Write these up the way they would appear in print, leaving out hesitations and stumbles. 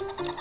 Thank you.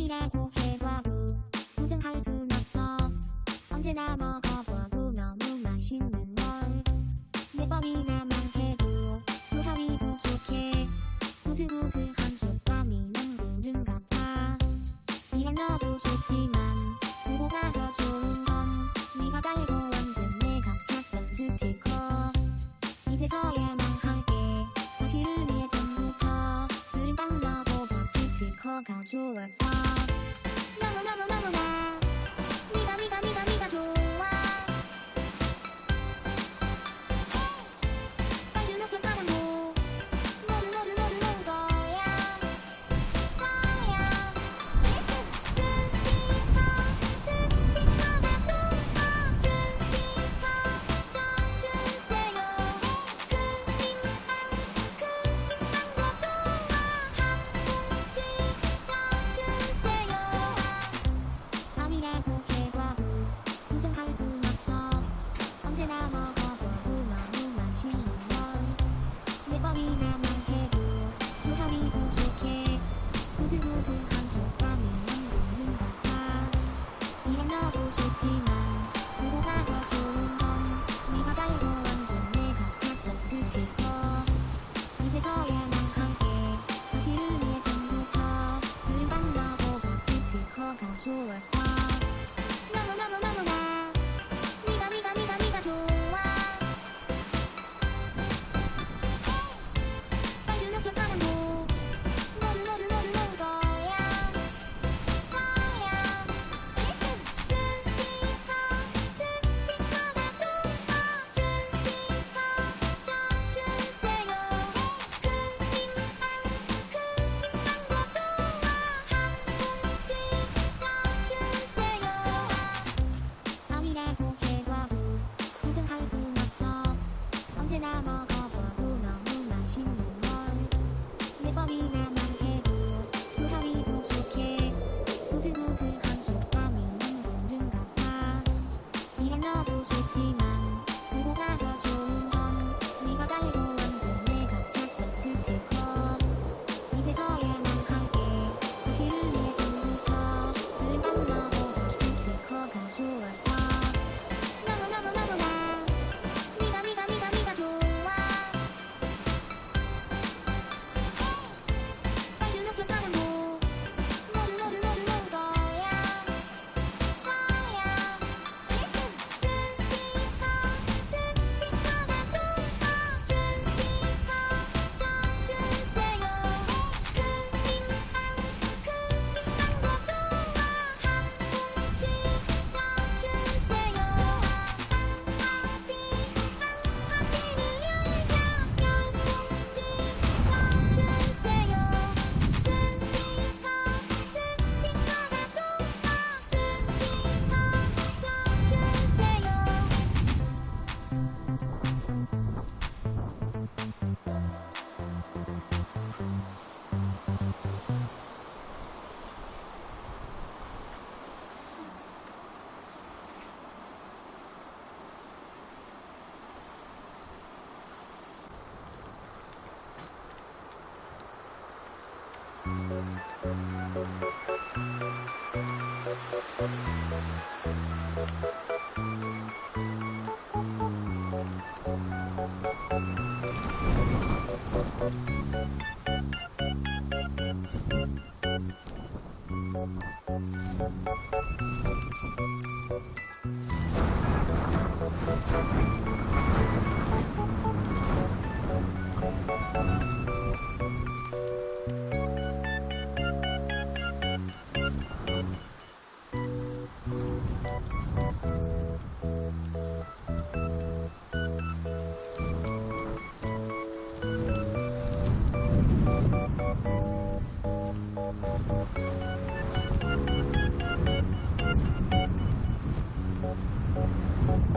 아니라고 해봐도 보장할 순 없어. 언제나 먹어봐도 너무 맛있는 걸. 몇 번이나만 해도 무함이 부족해. 부들부들한 촉감이 남구는 같아. 이런 너도 좋지만 그보다 더 좋은 건 네가 달고 앉은 내가 찾던 스티커. 이제서야 말할게. 사실은 예전부터 그린 건 너보다 스티커가 좋았어. 너무너무너무나 네가 좋아. 반주는 손가락도 모두 거야. 스티커가 좋아. 스티커 쪄주세요. 크림빵도 좋아. 한 봉지 쪄주세요. 아니라고 해봐도 인정할 순 없어. 언제나 먹어봐도 너무 맛있는 걸. 몇 번이나만 해도 무함이 부족해. 부들부들한 촉감이 남구는 같아. 이런 너도 좋지만 그보다 더 좋은 건 네가 달고 앉은 내가 찾던 스티커. 이제서야 말할게. 사실은 예전부터 그린 건 너보다 스티커가 좋았어. 너무너무너무나 네가 좋아. 반주는 손가락도 모두 거야. 스티커가 좋아. 스티커 쪄주세요. 크림빵도 좋아. 한 봉지 쪄주세요. 아니라고 해봐도 인정할 순 없어. 언제나 먹어봐도 너무 맛있는 걸. 몇 번이나만 해도 무함이 부족해. 부들부들한 촉감이 남구는 같아. 이런 너도 좋지만 그보다 더 좋은 건 네가 달고 앉은 내가 찾던 스티커. 이제서야 말할게. 사실은 예전부터 그린 건 너보다 스티커가 좋았어. 너무너무너무나 네가 좋아.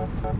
Thank